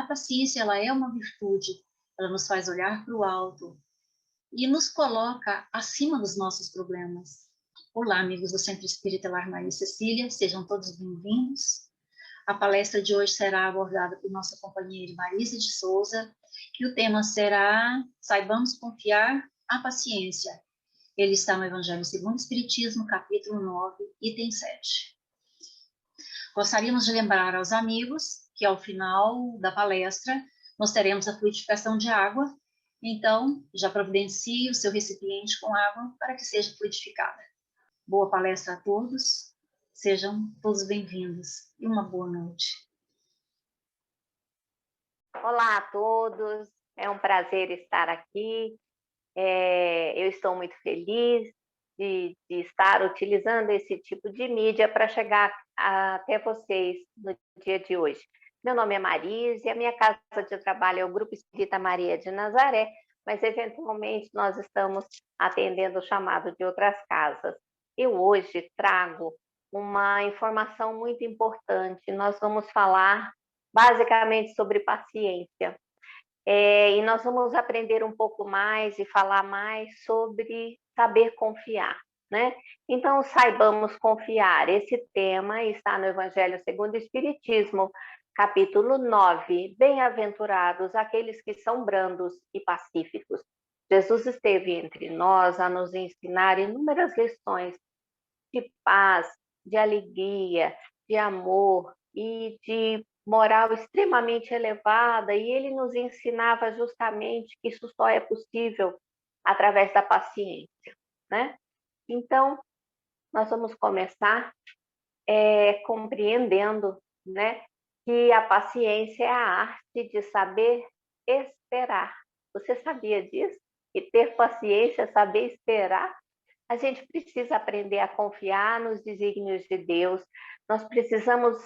a paciência, ela é uma virtude, ela nos faz olhar para o alto e nos coloca acima dos nossos problemas. Olá, amigos do Centro Espírita Lar Maria Cecília, sejam todos bem-vindos. A palestra de hoje será abordada por nossa companheira Marisa de Souza, e o tema será Saibamos Confiar a Paciência. Ele está no Evangelho segundo o Espiritismo, capítulo 9, item 7. Gostaríamos de lembrar aos amigos que ao final da palestra nós teremos a fluidificação de água, então já providencie o seu recipiente com água para que seja fluidificada. Boa palestra a todos, sejam todos bem-vindos e uma boa noite. Olá a todos, é um prazer estar aqui. Eu estou muito feliz de estar utilizando esse tipo de mídia para chegar até vocês no dia de hoje. Meu nome é Marisa e a minha casa de trabalho é o Grupo Espírita Maria de Nazaré, mas eventualmente nós estamos atendendo o chamado de outras casas. Eu hoje trago uma informação muito importante. Nós vamos falar basicamente sobre paciência. E nós vamos aprender um pouco mais e falar mais sobre saber confiar, né? Então, saibamos confiar. Esse tema está no Evangelho segundo o Espiritismo, capítulo 9. Bem-aventurados aqueles que são brandos e pacíficos. Jesus esteve entre nós a nos ensinar inúmeras lições de paz, de alegria, de amor e de moral extremamente elevada, e ele nos ensinava justamente que isso só é possível através da paciência, né? Então, nós vamos começar compreendendo, né, que a paciência é a arte de saber esperar. Você sabia disso? E ter paciência é saber esperar? A gente precisa aprender a confiar nos desígnios de Deus. Nós precisamos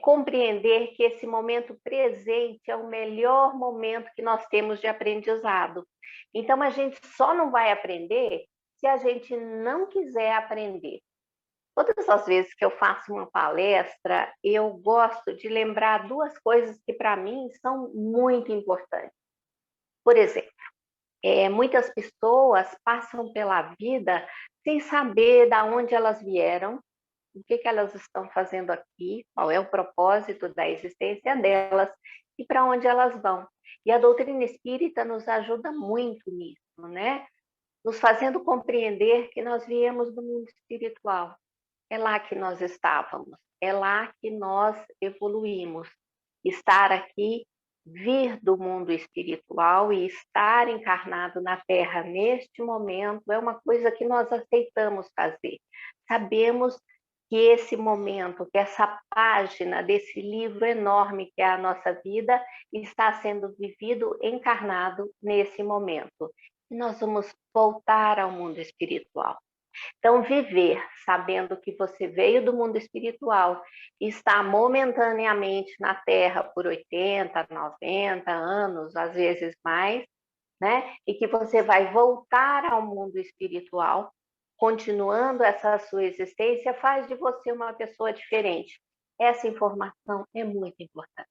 compreender que esse momento presente é o melhor momento que nós temos de aprendizado. Então, a gente só não vai aprender se a gente não quiser aprender. Todas as vezes que eu faço uma palestra, eu gosto de lembrar duas coisas que, para mim, são muito importantes. Por exemplo, muitas pessoas passam pela vida sem saber de onde elas vieram, o que elas estão fazendo aqui, qual é o propósito da existência delas e para onde elas vão. E a doutrina espírita nos ajuda muito nisso, né? Nos fazendo compreender que nós viemos do mundo espiritual. É lá que nós estávamos, é lá que nós evoluímos. Estar aqui, vir do mundo espiritual e estar encarnado na Terra neste momento é uma coisa que nós aceitamos fazer. Sabemos que esse momento, que essa página desse livro enorme que é a nossa vida, está sendo vivido encarnado nesse momento. E nós vamos voltar ao mundo espiritual. Então, viver sabendo que você veio do mundo espiritual e está momentaneamente na Terra por 80, 90 anos, às vezes mais, né? E que você vai voltar ao mundo espiritual, continuando essa sua existência, faz de você uma pessoa diferente. Essa informação é muito importante.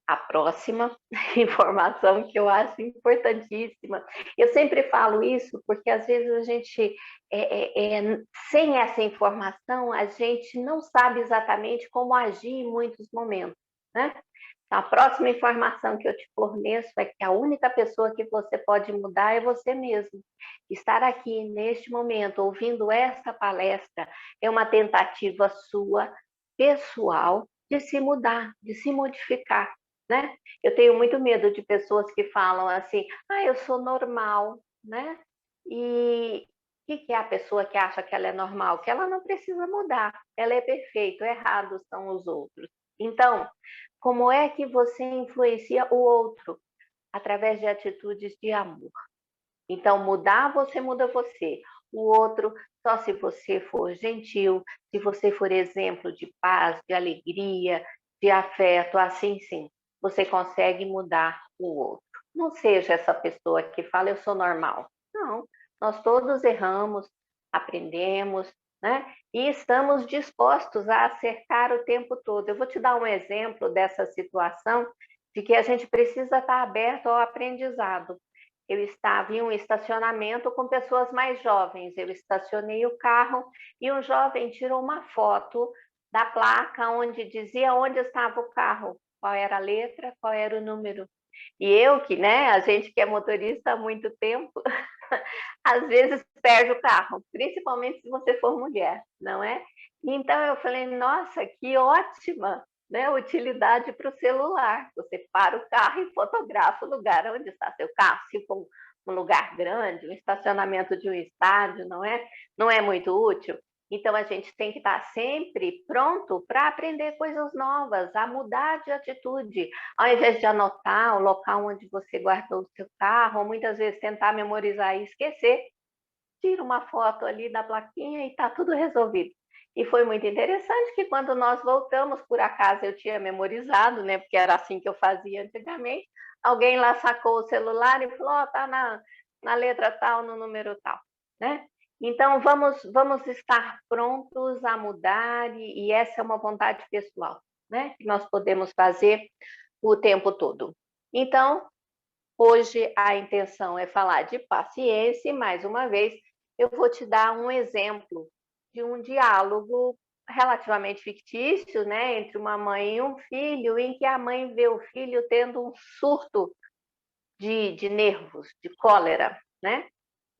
A próxima informação que eu acho importantíssima. Eu sempre falo isso porque às vezes a gente, sem essa informação, a gente não sabe exatamente como agir em muitos momentos, né? A próxima informação que eu te forneço é que a única pessoa que você pode mudar é você mesmo. Estar aqui neste momento, ouvindo essa palestra, é uma tentativa sua, pessoal, de se mudar, de se modificar, né? Eu tenho muito medo de pessoas que falam assim, eu sou normal, né? E o que é a pessoa que acha que ela é normal? Que ela não precisa mudar, ela é perfeita, errados são os outros. Então, como é que você influencia o outro? Através de atitudes de amor. Então, mudar, você muda você. O outro, só se você for gentil, se você for exemplo de paz, de alegria, de afeto, assim sim, você consegue mudar o outro. Não seja essa pessoa que fala, eu sou normal. Não, nós todos erramos, aprendemos, né? E estamos dispostos a acertar o tempo todo. Eu vou te dar um exemplo dessa situação de que a gente precisa estar aberto ao aprendizado. Eu estava em um estacionamento com pessoas mais jovens. Eu estacionei o carro e um jovem tirou uma foto da placa onde dizia onde estava o carro, qual era a letra, qual era o número. E eu que, né, a gente que é motorista há muito tempo, às vezes perde o carro, principalmente se você for mulher, não é? Então eu falei, nossa, que ótima, né, utilidade para o celular. Você para o carro e fotografa o lugar onde está seu carro. Se for um lugar grande, um estacionamento de um estádio, não é? Não é muito útil. Então a gente tem que estar sempre pronto para aprender coisas novas, a mudar de atitude. Ao invés de anotar o local onde você guardou o seu carro, ou muitas vezes tentar memorizar e esquecer, tira uma foto ali da plaquinha e está tudo resolvido. E foi muito interessante que quando nós voltamos, por acaso eu tinha memorizado, né? Porque era assim que eu fazia antigamente. Alguém lá sacou o celular e falou: tá na letra tal, no número tal, né? Então vamos estar prontos a mudar e essa é uma vontade pessoal, né? Que nós podemos fazer o tempo todo. Então, hoje a intenção é falar de paciência e mais uma vez eu vou te dar um exemplo de um diálogo relativamente fictício, né, entre uma mãe e um filho, em que a mãe vê o filho tendo um surto de nervos, de cólera, né?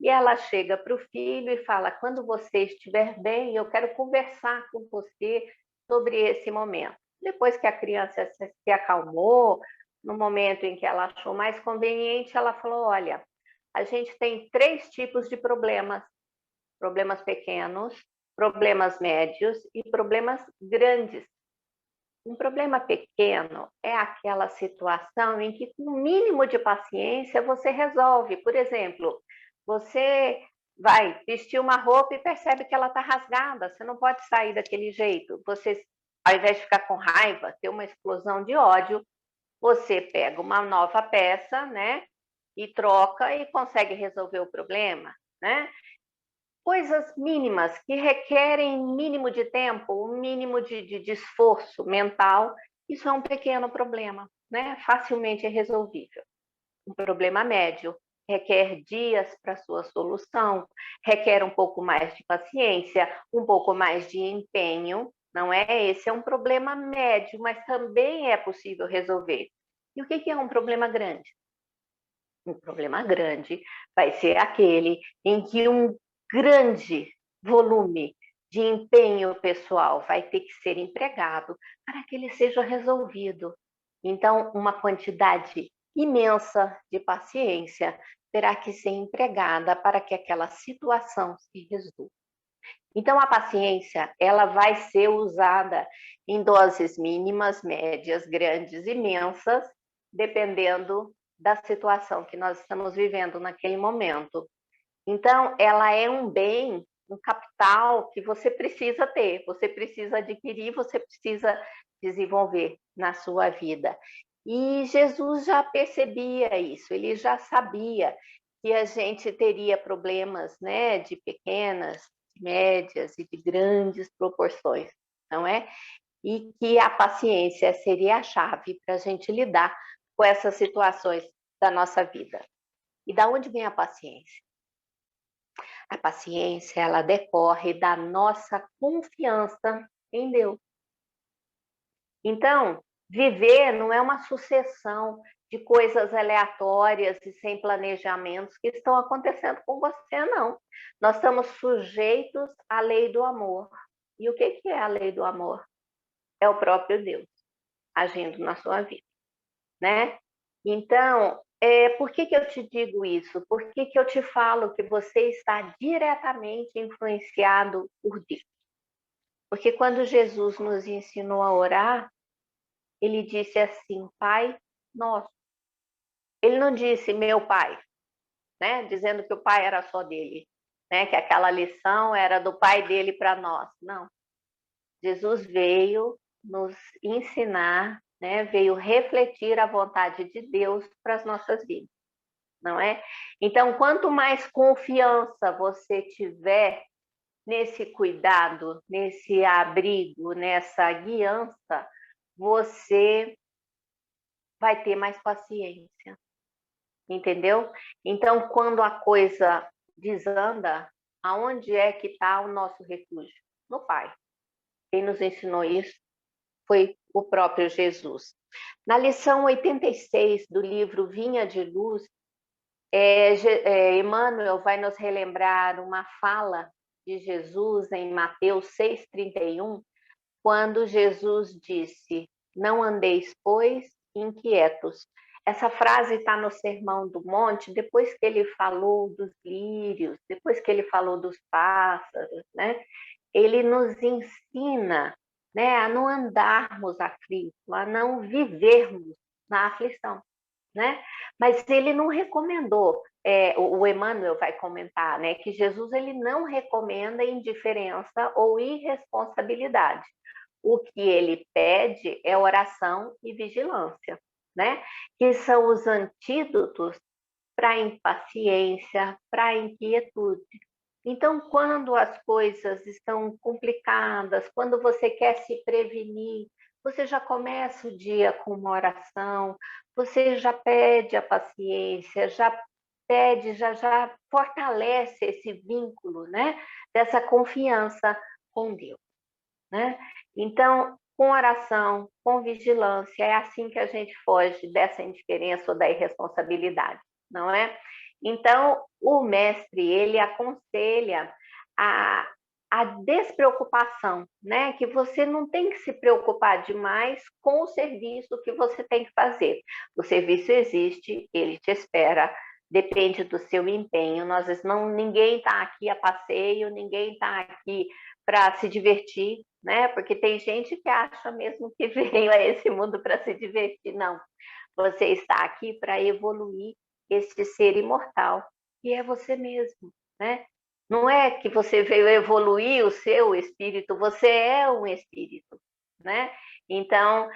E ela chega para o filho e fala: quando você estiver bem, eu quero conversar com você sobre esse momento. Depois que a criança se acalmou, no momento em que ela achou mais conveniente, ela falou: olha, a gente tem 3 tipos de problemas: problemas pequenos, problemas médios e problemas grandes. Um problema pequeno é aquela situação em que, com o mínimo de paciência, você resolve. Por exemplo, você vai vestir uma roupa e percebe que ela está rasgada, você não pode sair daquele jeito. Você, ao invés de ficar com raiva, ter uma explosão de ódio, você pega uma nova peça, né? E troca e consegue resolver o problema, né? Coisas mínimas que requerem mínimo de tempo, um mínimo de esforço mental, isso é um pequeno problema, né? Facilmente resolvível. Um problema médio requer dias para sua solução, requer um pouco mais de paciência, um pouco mais de empenho, não é? Esse é um problema médio, mas também é possível resolver. E o que é um problema grande? Um problema grande vai ser aquele em que um grande volume de empenho pessoal vai ter que ser empregado para que ele seja resolvido. Então, uma quantidade imensa de paciência terá que ser empregada para que aquela situação se resolva. Então, a paciência, ela vai ser usada em doses mínimas, médias, grandes, imensas, dependendo da situação que nós estamos vivendo naquele momento. Então, ela é um bem, um capital que você precisa ter, você precisa adquirir, você precisa desenvolver na sua vida. E Jesus já percebia isso, ele já sabia que a gente teria problemas, né, de pequenas, de médias e de grandes proporções, não é? E que a paciência seria a chave para a gente lidar com essas situações da nossa vida. E da onde vem a paciência? A paciência, ela decorre da nossa confiança em Deus. Então, viver não é uma sucessão de coisas aleatórias e sem planejamentos que estão acontecendo com você, não. Nós estamos sujeitos à lei do amor. E o que é a lei do amor? É o próprio Deus agindo na sua vida, né? Então, por que eu te digo isso? Por que eu te falo que você está diretamente influenciado por Deus? Porque quando Jesus nos ensinou a orar, ele disse assim: Pai nosso. Ele não disse meu pai, né? Dizendo que o pai era só dele, né? Que aquela lição era do pai dele para nós. Não. Jesus veio nos ensinar, né? Veio refletir a vontade de Deus para as nossas vidas, não é? Então, quanto mais confiança você tiver nesse cuidado, nesse abrigo, nessa guiança, você vai ter mais paciência, entendeu? Então, quando a coisa desanda, aonde é que está o nosso refúgio? No Pai. Quem nos ensinou isso foi o próprio Jesus. Na lição 86 do livro Vinha de Luz, Emmanuel vai nos relembrar uma fala de Jesus em Mateus 6,31, quando Jesus disse: "Não andeis, pois, inquietos". Essa frase está no Sermão do Monte, depois que ele falou dos lírios, depois que ele falou dos pássaros, né? Ele nos ensina, né, a não andarmos aflitos, a não vivermos na aflição, né? Mas ele não recomendou, o Emmanuel vai comentar, né, que Jesus ele não recomenda indiferença ou irresponsabilidade. O que ele pede é oração e vigilância, né? Que são os antídotos para a impaciência, para a inquietude. Então, quando as coisas estão complicadas, quando você quer se prevenir, você já começa o dia com uma oração, você já pede a paciência, já pede, já fortalece esse vínculo, né? Dessa confiança com Deus, né? Então, com oração, com vigilância, é assim que a gente foge dessa indiferença ou da irresponsabilidade, não é? Então, o mestre, ele aconselha a, a despreocupação, né? Que você não tem que se preocupar demais com o serviço que você tem que fazer. O serviço existe, ele te espera, depende do seu empenho. Ninguém está aqui a passeio, ninguém está aqui para se divertir, né? Porque tem gente que acha mesmo que veio a esse mundo para se divertir. Não, você está aqui para evoluir este ser imortal, que é você mesmo, né? Não é que você veio evoluir o seu espírito, você é um espírito, né? Então,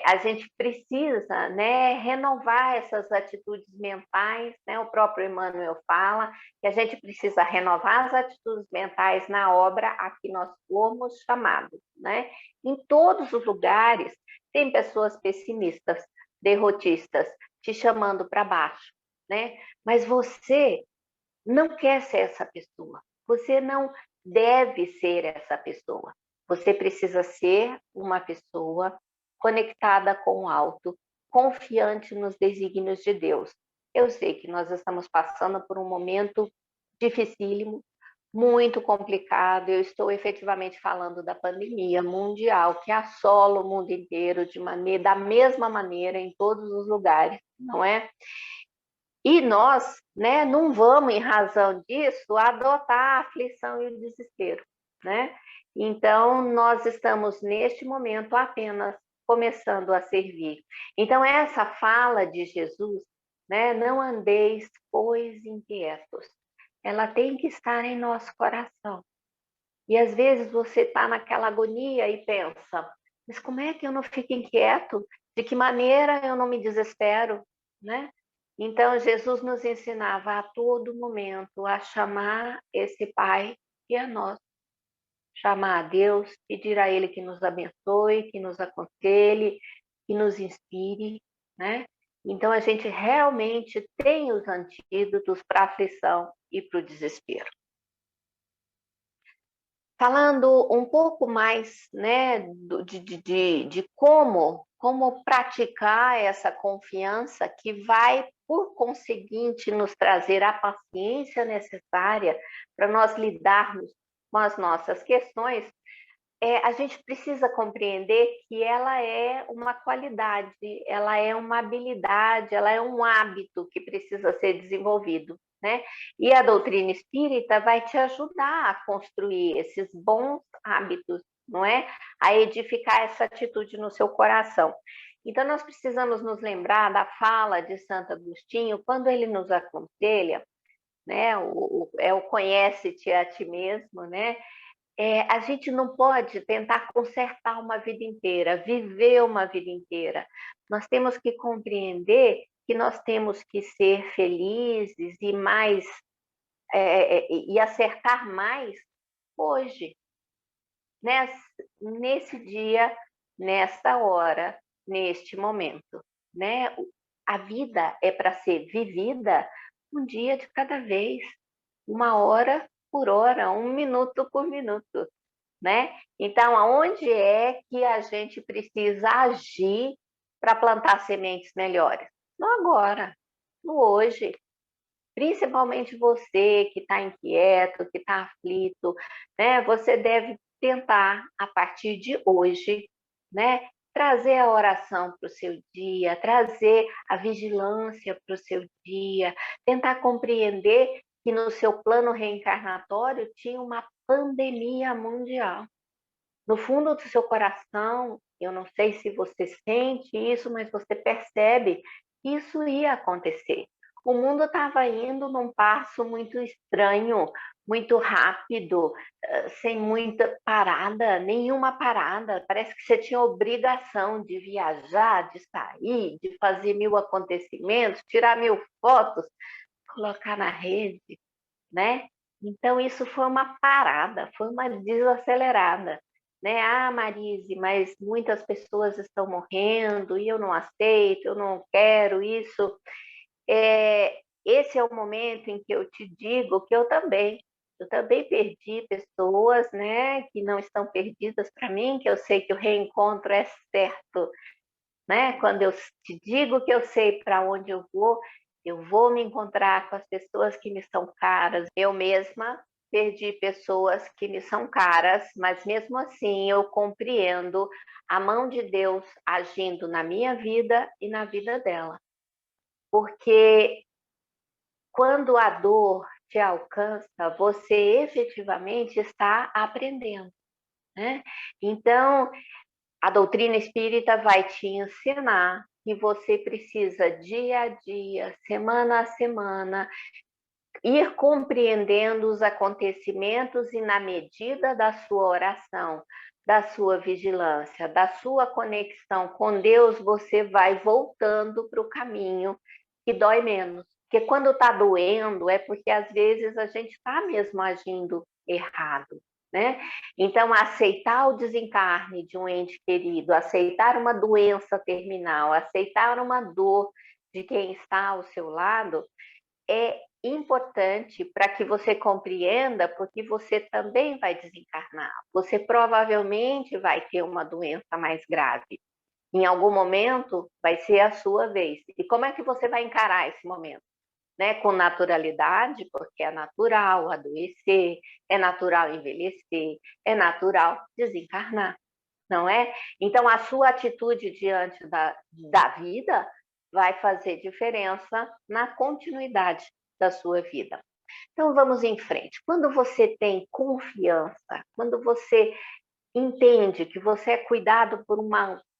a gente precisa, né, renovar essas atitudes mentais, né? O próprio Emmanuel fala que a gente precisa renovar as atitudes mentais na obra a que nós fomos chamados, né? Em todos os lugares tem pessoas pessimistas, derrotistas, te chamando para baixo, né? Mas você não quer ser essa pessoa. Você não deve ser essa pessoa. Você precisa ser uma pessoa conectada com o alto, confiante nos desígnios de Deus. Eu sei que nós estamos passando por um momento dificílimo, muito complicado. Eu estou efetivamente falando da pandemia mundial que assola o mundo inteiro da mesma maneira em todos os lugares, não é? E nós, né, não vamos, em razão disso, adotar a aflição e o desespero, né? Então, nós estamos, neste momento, apenas começando a servir. Então, essa fala de Jesus, né, não andeis, pois, inquietos, ela tem que estar em nosso coração. E, às vezes, você está naquela agonia e pensa, mas como é que eu não fico inquieto? De que maneira eu não me desespero, né? Então, Jesus nos ensinava a todo momento a chamar esse Pai que é nosso, chamar a Deus, pedir a Ele que nos abençoe, que nos aconselhe, que nos inspire, né? Então, a gente realmente tem os antídotos para a aflição e para o desespero. Falando um pouco mais, né, de como praticar essa confiança que vai, por conseguinte, nos trazer a paciência necessária para nós lidarmos com as nossas questões, a gente precisa compreender que ela é uma qualidade, ela é uma habilidade, ela é um hábito que precisa ser desenvolvido, né? E a doutrina espírita vai te ajudar a construir esses bons hábitos, não é? A edificar essa atitude no seu coração. Então, nós precisamos nos lembrar da fala de Santo Agostinho, quando ele nos aconselha, né? O conhece-te a ti mesmo, né? A gente não pode tentar consertar uma vida inteira, viver uma vida inteira. Nós temos que compreender que nós temos que ser felizes e mais e acertar mais hoje, nesse dia, nesta hora, neste momento. né? A vida é para ser vivida um dia de cada vez, uma hora por hora, um minuto por minuto, né? Então, aonde é que a gente precisa agir para plantar sementes melhores? No agora, no hoje. Principalmente você que está inquieto, que está aflito, né? Você deve tentar, a partir de hoje, né? Trazer a oração para o seu dia, trazer a vigilância para o seu dia, tentar compreender que no seu plano reencarnatório tinha uma pandemia mundial. No fundo do seu coração, eu não sei se você sente isso, mas você percebe que isso ia acontecer. O mundo estava indo num passo muito estranho, muito rápido, sem muita parada, nenhuma parada. Parece que você tinha obrigação de viajar, de sair, de fazer 1000 acontecimentos, tirar 1000 fotos, colocar na rede, né? Então, isso foi uma parada, foi uma desacelerada, né? Ah, Marise, mas muitas pessoas estão morrendo e eu não aceito, eu não quero isso. Esse é o momento em que eu te digo que eu também perdi pessoas, né, que não estão perdidas para mim, que eu sei que o reencontro é certo, né? Quando eu te digo que eu sei para onde eu vou me encontrar com as pessoas que me são caras. Eu mesma perdi pessoas que me são caras, mas mesmo assim eu compreendo a mão de Deus agindo na minha vida e na vida dela. Porque quando a dor te alcança, você efetivamente está aprendendo, né? Então, a doutrina espírita vai te ensinar que você precisa dia a dia, semana a semana, ir compreendendo os acontecimentos e, na medida da sua oração, da sua vigilância, da sua conexão com Deus, você vai voltando para o caminho que dói menos. Porque quando está doendo, é porque às vezes a gente está mesmo agindo errado, né? Então, aceitar o desencarne de um ente querido, aceitar uma doença terminal, aceitar uma dor de quem está ao seu lado, é importante para que você compreenda, porque você também vai desencarnar. Você provavelmente vai ter uma doença mais grave. Em algum momento vai ser a sua vez. E como é que você vai encarar esse momento? Né? Com naturalidade, porque é natural adoecer, é natural envelhecer, é natural desencarnar, não é? Então, a sua atitude diante da vida vai fazer diferença na continuidade da sua vida. Então, vamos em frente. Quando você tem confiança, quando você entende que você é cuidado por um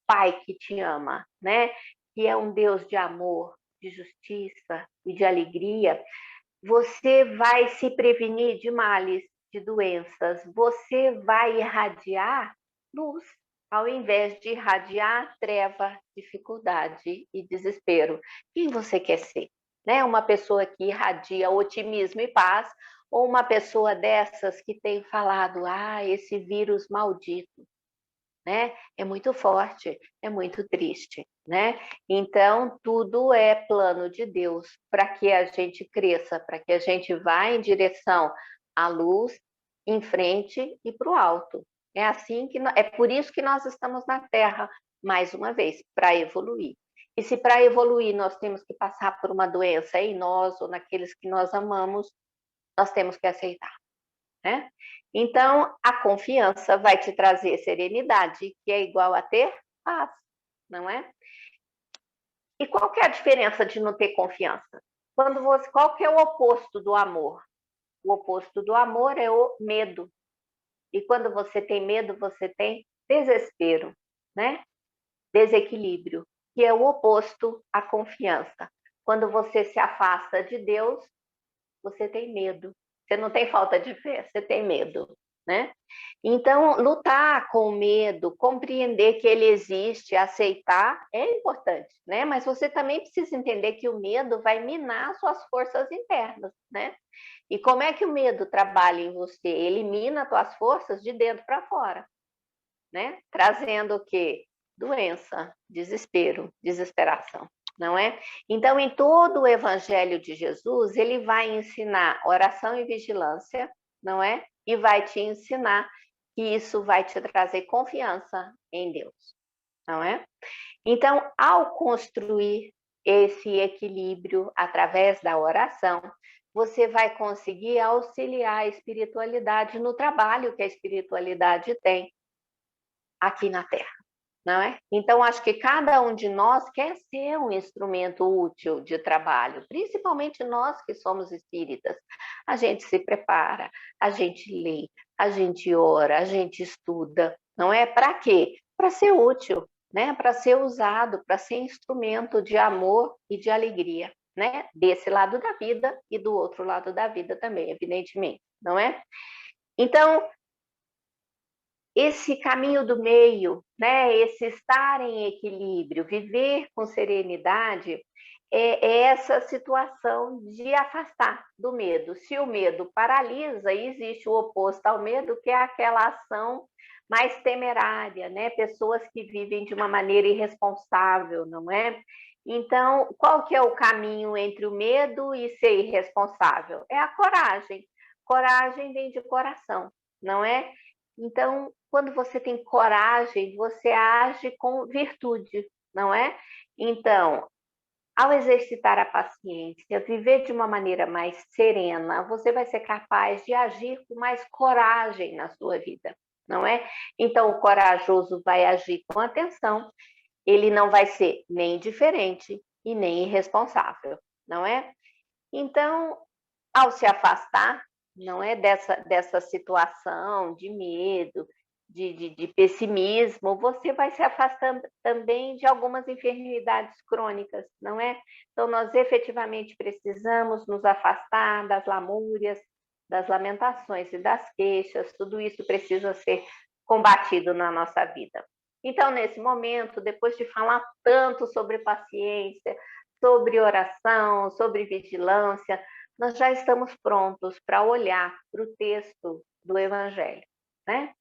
pai que te ama, né? Que é um Deus de amor, de justiça e de alegria, você vai se prevenir de males, de doenças, você vai irradiar luz, ao invés de irradiar treva, dificuldade e desespero. Quem você quer ser? Né? Uma pessoa que irradia otimismo e paz, ou uma pessoa dessas que tem falado, esse vírus maldito, né? É muito forte, é muito triste, né? Então, tudo é plano de Deus para que a gente cresça, para que a gente vá em direção à luz, em frente e para o alto. É assim que é por isso que nós estamos na Terra mais uma vez, para evoluir. E se para evoluir nós temos que passar por uma doença em nós ou naqueles que nós amamos, nós temos que aceitar, né? Então, a confiança vai te trazer serenidade, que é igual a ter paz, não é? E qual que é a diferença de não ter confiança? Qual que é o oposto do amor? O oposto do amor é o medo. E quando você tem medo, você tem desespero, né? Desequilíbrio, que é o oposto à confiança. Quando você se afasta de Deus, você tem medo. Você não tem falta de fé, você tem medo, né? Então, lutar com o medo, compreender que ele existe, aceitar, é importante, né? Mas você também precisa entender que o medo vai minar suas forças internas, né? E como é que o medo trabalha em você? Ele mina suas forças de dentro para fora, né? Trazendo o quê? doença, desespero, desesperação, não é? Então, em todo o Evangelho de Jesus, ele vai ensinar oração e vigilância, não é? E vai te ensinar que isso vai te trazer confiança em Deus, não é? Então, ao construir esse equilíbrio através da oração, você vai conseguir auxiliar a espiritualidade no trabalho que a espiritualidade tem aqui na Terra, não é? Então, acho que cada um de nós quer ser um instrumento útil de trabalho, principalmente nós que somos espíritas. A gente se prepara, a gente lê, a gente ora, a gente estuda, não é? Para quê? Para ser útil, né? Para ser usado, para ser instrumento de amor e de alegria, né? Desse lado da vida e do outro lado da vida também, evidentemente, não é? Então, esse caminho do meio, né, esse estar em equilíbrio, viver com serenidade, é essa situação de afastar do medo. Se o medo paralisa, existe o oposto ao medo, que é aquela ação mais temerária, né? Pessoas que vivem de uma maneira irresponsável, não é? Então, qual que é o caminho entre o medo e ser irresponsável? É a coragem. Coragem vem de coração, não é? Então, quando você tem coragem, você age com virtude, não é? Então, ao exercitar a paciência, viver de uma maneira mais serena, você vai ser capaz de agir com mais coragem na sua vida, não é? Então, o corajoso vai agir com atenção, ele não vai ser nem indiferente e nem irresponsável, não é? Então, ao se afastar, não é dessa situação de medo, de pessimismo, você vai se afastando também de algumas enfermidades crônicas, não é? Então, nós efetivamente precisamos nos afastar das lamúrias, das lamentações e das queixas, tudo isso precisa ser combatido na nossa vida. Então, nesse momento, depois de falar tanto sobre paciência, sobre oração, sobre vigilância, nós já estamos prontos para olhar para o texto do Evangelho, né?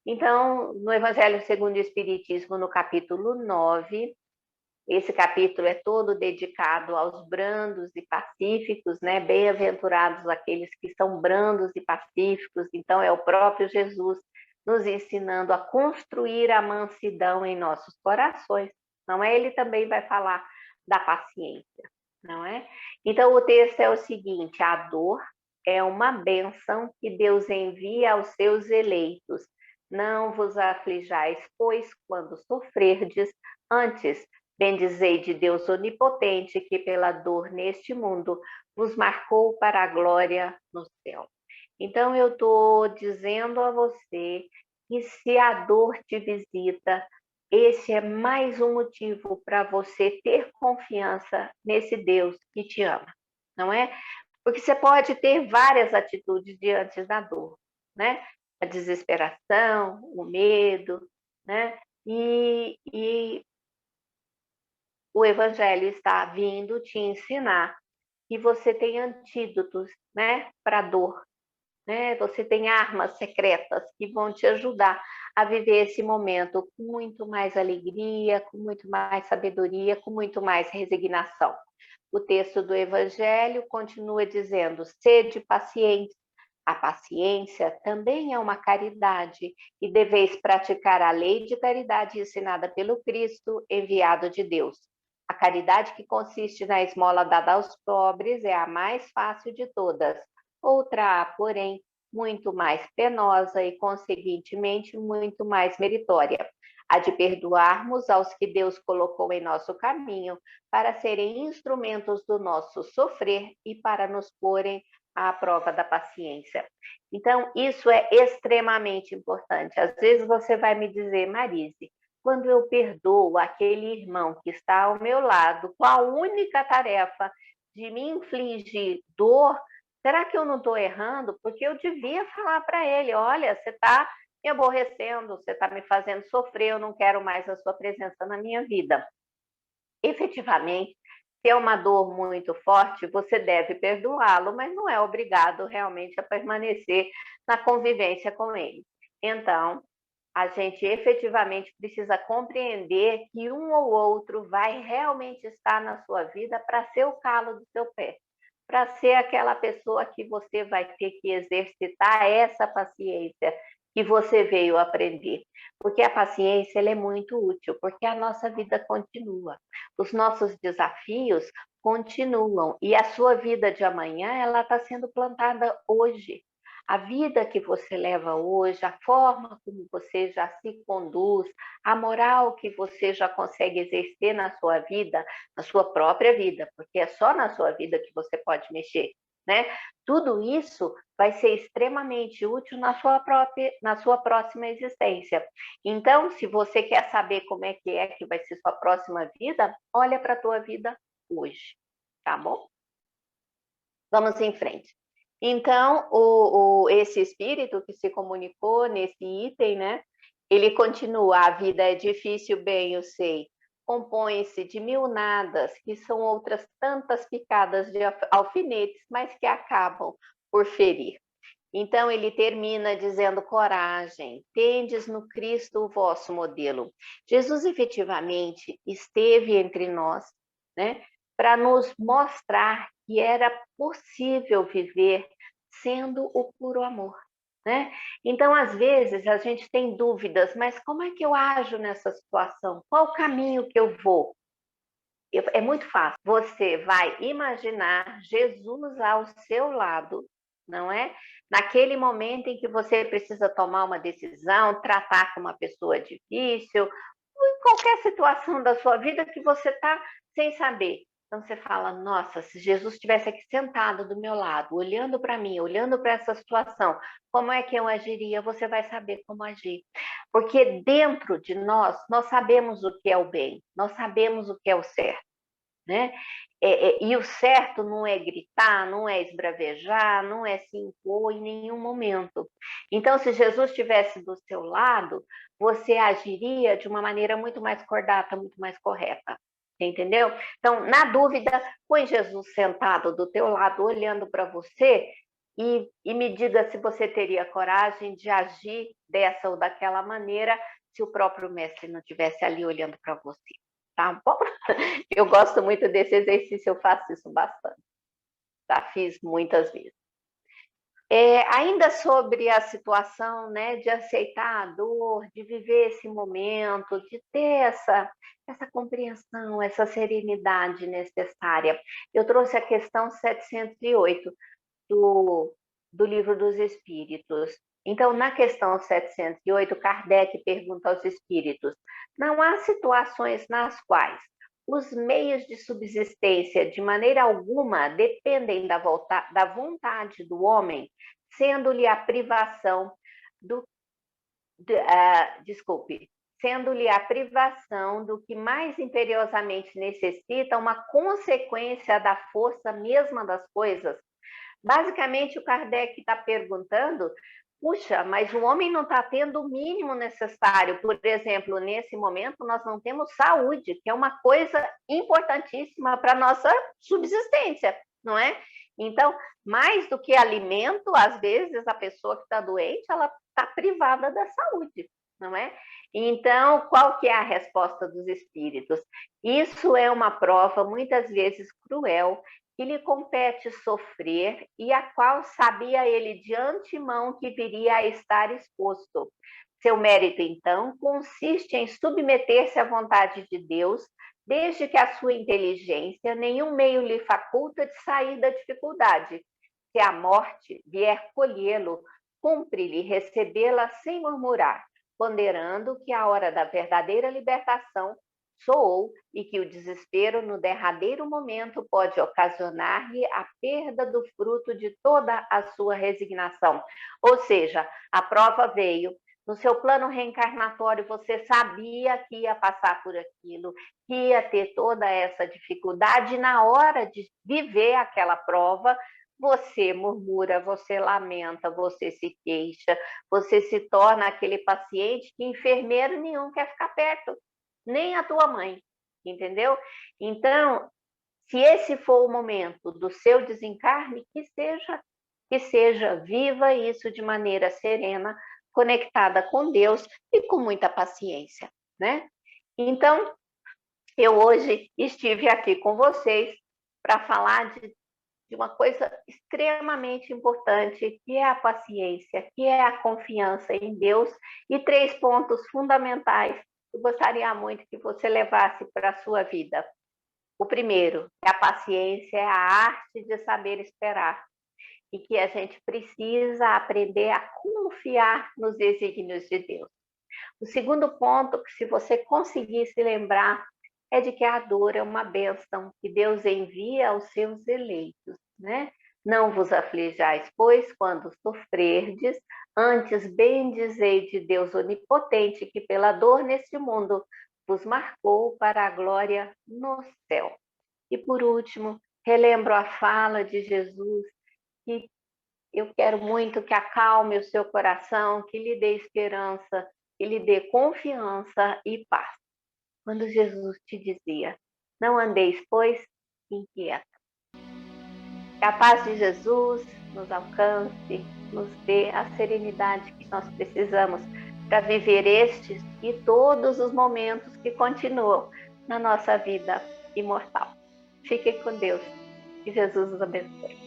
Então, no Evangelho segundo o Espiritismo, no capítulo 9, esse capítulo é todo dedicado aos brandos e pacíficos, né? Bem-aventurados aqueles que são brandos e pacíficos. Então, é o próprio Jesus nos ensinando a construir a mansidão em nossos corações, não é? Ele também vai falar da paciência, não é? Então, o texto é o seguinte: a dor é uma bênção que Deus envia aos seus eleitos. Não vos aflijais, pois, quando sofrerdes, antes bendizei de Deus onipotente, que pela dor neste mundo vos marcou para a glória no céu. Então, eu estou dizendo a você que se a dor te visita, esse é mais um motivo para você ter confiança nesse Deus que te ama, não é? Porque você pode ter várias atitudes diante da dor, né? A desesperação, o medo, né? E o Evangelho está vindo te ensinar que você tem antídotos, né, para a dor, né? Você tem armas secretas que vão te ajudar a viver esse momento com muito mais alegria, com muito mais sabedoria, com muito mais resignação. O texto do Evangelho continua dizendo: sede pacientes. A paciência também é uma caridade e deveis praticar a lei de caridade ensinada pelo Cristo, enviado de Deus. A caridade que consiste na esmola dada aos pobres é a mais fácil de todas. Outra há, porém, muito mais penosa e, conseguintemente, muito mais meritória: a de perdoarmos aos que Deus colocou em nosso caminho para serem instrumentos do nosso sofrer e para nos porem à prova da paciência. Então, isso é extremamente importante. Às vezes você vai me dizer: Marise, quando eu perdoo aquele irmão que está ao meu lado com a única tarefa de me infligir dor, será que eu não estou errando? Porque eu devia falar para ele: olha, você está me aborrecendo, você está me fazendo sofrer, eu não quero mais a sua presença na minha vida. Efetivamente, se é uma dor muito forte, você deve perdoá-lo, mas não é obrigado realmente a permanecer na convivência com ele. Então, a gente efetivamente precisa compreender que um ou outro vai realmente estar na sua vida para ser o calo do seu pé, para ser aquela pessoa que você vai ter que exercitar essa paciência que você veio aprender. Porque a paciência ela é muito útil, porque a nossa vida continua, os nossos desafios continuam e a sua vida de amanhã ela está sendo plantada hoje. A vida que você leva hoje, a forma como você já se conduz, a moral que você já consegue exercer na sua vida, na sua própria vida, porque é só na sua vida que você pode mexer, né? Tudo isso vai ser extremamente útil na sua próxima existência. Então, se você quer saber como é que vai ser sua próxima vida, olha para a tua vida hoje, tá bom? Vamos em frente. Então, esse espírito que se comunicou nesse item, né? Ele continua, a vida é difícil, bem, eu sei. Compõe-se de mil nadas, que são outras tantas picadas de alfinetes, mas que acabam por ferir. Então, ele termina dizendo, coragem, tendes no Cristo o vosso modelo. Jesus, efetivamente, esteve entre nós, né? Para nos mostrar que era possível viver sendo o puro amor, né? Então, às vezes, a gente tem dúvidas, mas como é que eu ajo nessa situação? Qual o caminho que eu vou? É muito fácil. Você vai imaginar Jesus ao seu lado, não é? Naquele momento em que você precisa tomar uma decisão, tratar com uma pessoa difícil, em qualquer situação da sua vida que você está sem saber. Então você fala, nossa, se Jesus estivesse aqui sentado do meu lado, olhando para mim, olhando para essa situação, como é que eu agiria? Você vai saber como agir. Porque dentro de nós sabemos o que é o bem, nós sabemos o que é o certo, né? E o certo não é gritar, não é esbravejar, não é se impor em nenhum momento. Então, se Jesus estivesse do seu lado, você agiria de uma maneira muito mais cordata, muito mais correta. Entendeu? Então, na dúvida, põe Jesus sentado do teu lado, olhando para você, e me diga se você teria coragem de agir dessa ou daquela maneira se o próprio mestre não estivesse ali olhando para você. Tá bom? Eu gosto muito desse exercício, eu faço isso bastante. Já fiz muitas vezes. Ainda sobre a situação, né, de aceitar a dor, de viver esse momento, de ter essa compreensão, essa serenidade necessária. Eu trouxe a questão 708 do Livro dos Espíritos. Então, na questão 708, Kardec pergunta aos espíritos: não há situações nas quais os meios de subsistência, de maneira alguma, dependem da vontade do homem, sendo-lhe a privação do. Sendo-lhe a privação do que mais imperiosamente necessita uma consequência da força mesma das coisas? Basicamente, o Kardec está perguntando, puxa, mas o homem não está tendo o mínimo necessário. Por exemplo, nesse momento, nós não temos saúde, que é uma coisa importantíssima para a nossa subsistência, não é? Então, mais do que alimento, às vezes a pessoa que está doente, ela está privada da saúde, não é? Então, qual que é a resposta dos espíritos? Isso é uma prova, muitas vezes, cruel, que lhe compete sofrer e a qual sabia ele de antemão que viria a estar exposto. Seu mérito, então, consiste em submeter-se à vontade de Deus, desde que a sua inteligência nenhum meio lhe faculta de sair da dificuldade. Se a morte vier colhê-lo, cumpre-lhe recebê-la sem murmurar, ponderando que a hora da verdadeira libertação soou e que o desespero no derradeiro momento pode ocasionar-lhe a perda do fruto de toda a sua resignação. Ou seja, a prova veio, no seu plano reencarnatório você sabia que ia passar por aquilo, que ia ter toda essa dificuldade, e na hora de viver aquela prova, você murmura, você lamenta, você se queixa, você se torna aquele paciente que enfermeiro nenhum quer ficar perto, nem a tua mãe, entendeu? Então, se esse for o momento do seu desencarne, que seja viva isso de maneira serena, conectada com Deus e com muita paciência, né? Então, eu hoje estive aqui com vocês para falar de uma coisa extremamente importante, que é a paciência, que é a confiança em Deus, e 3 pontos fundamentais que eu gostaria muito que você levasse para a sua vida. O primeiro, é a paciência, é a arte de saber esperar, e que a gente precisa aprender a confiar nos desígnios de Deus. O segundo ponto, que se você conseguir se lembrar, é de que a dor é uma bênção que Deus envia aos seus eleitos, né? Não vos aflijais, pois, quando sofrerdes, antes bendizei de Deus onipotente, que pela dor neste mundo vos marcou para a glória no céu. E por último, relembro a fala de Jesus, que eu quero muito que acalme o seu coração, que lhe dê esperança, que lhe dê confiança e paz. Quando Jesus te dizia, não andeis, pois, inquietos. Que a paz de Jesus nos alcance, nos dê a serenidade que nós precisamos para viver estes e todos os momentos que continuam na nossa vida imortal. Fiquem com Deus. Que Jesus os abençoe.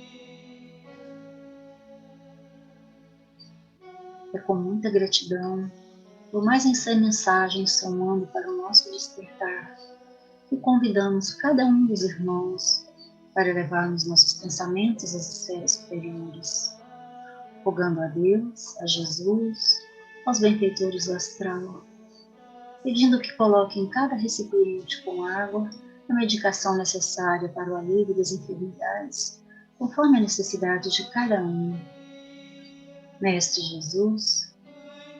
É com muita gratidão por mais essa mensagem somando para o nosso despertar e convidamos cada um dos irmãos para levarmos nossos pensamentos às esferas superiores, rogando a Deus, a Jesus, aos benfeitores do astral, pedindo que coloquem em cada recipiente com água a medicação necessária para o alívio das enfermidades, conforme a necessidade de cada um. Mestre Jesus,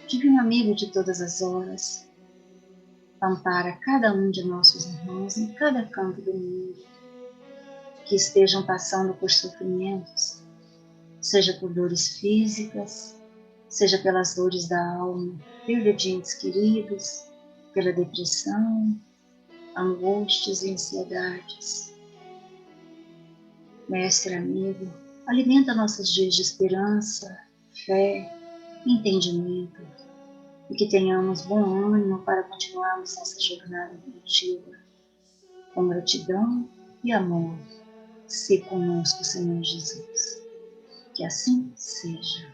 divino amigo de todas as horas, ampara cada um de nossos irmãos em cada canto do mundo, que estejam passando por sofrimentos, seja por dores físicas, seja pelas dores da alma, perda de entes queridos, pela depressão, angústias e ansiedades. Mestre amigo, alimenta nossos dias de esperança, fé e entendimento, e que tenhamos bom ânimo para continuarmos nossa jornada evolutiva. Com gratidão e amor, se conosco, Senhor Jesus. Que assim seja.